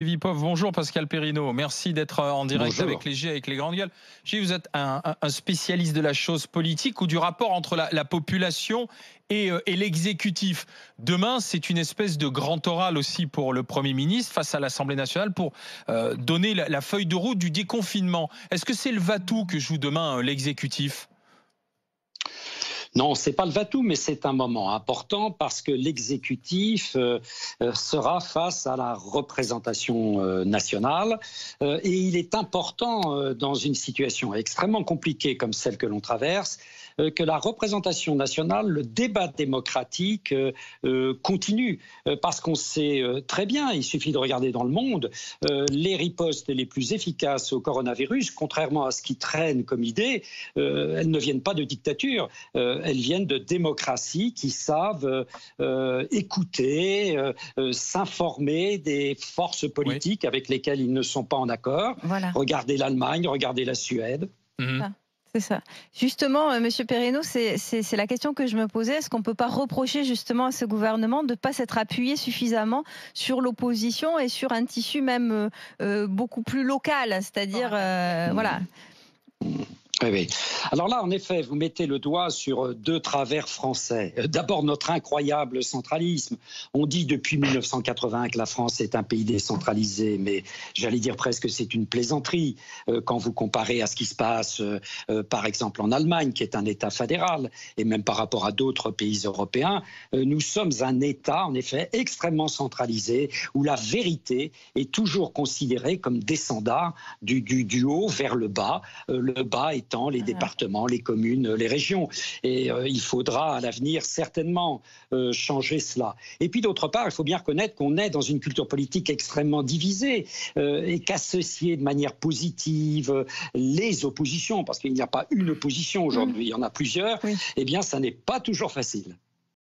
Vipov, bonjour Pascal Perrineau, merci d'être en direct Bonjour. avec les G, avec les grandes gueules. G, vous êtes un spécialiste de la chose politique ou du rapport entre la population et l'exécutif. Demain, c'est une espèce de grand oral aussi pour le Premier ministre face à l'Assemblée nationale pour donner la feuille de route du déconfinement. Est-ce que c'est le va-tout que joue demain l'exécutif ? Non, c'est pas le va-tout, mais c'est un moment important parce que l'exécutif sera face à la représentation nationale et il est important dans une situation extrêmement compliquée comme celle que l'on traverse que la représentation nationale, le débat démocratique continue parce qu'on sait très bien, il suffit de regarder dans le monde, les ripostes les plus efficaces au coronavirus, contrairement à ce qui traîne comme idée, elles ne viennent pas de dictature. Elles viennent de démocraties qui savent écouter, s'informer des forces politiques avec lesquelles ils ne sont pas en accord. Voilà. Regardez l'Allemagne, regardez la Suède. C'est ça. Justement, Monsieur Perrineau, c'est la question que je me posais. Est-ce qu'on ne peut pas reprocher justement à ce gouvernement de ne pas s'être appuyé suffisamment sur l'opposition et sur un tissu même beaucoup plus local, c'est-à-dire, voilà. Oui. Alors là, en effet, vous mettez le doigt sur deux travers français. D'abord, notre incroyable centralisme. On dit depuis 1980 que la France est un pays décentralisé, mais j'allais dire presque c'est une plaisanterie quand vous comparez à ce qui se passe, par exemple, en Allemagne, qui est un État fédéral, et même par rapport à d'autres pays européens. Nous sommes un État, en effet, extrêmement centralisé, où la vérité est toujours considérée comme descendant du haut vers le bas étant les départements, les communes, les régions. Et il faudra à l'avenir certainement changer cela. Et puis d'autre part, il faut bien reconnaître qu'on est dans une culture politique extrêmement divisée et qu'associer de manière positive les oppositions, parce qu'il n'y a pas une opposition aujourd'hui, il y en a plusieurs, eh bien ça n'est pas toujours facile.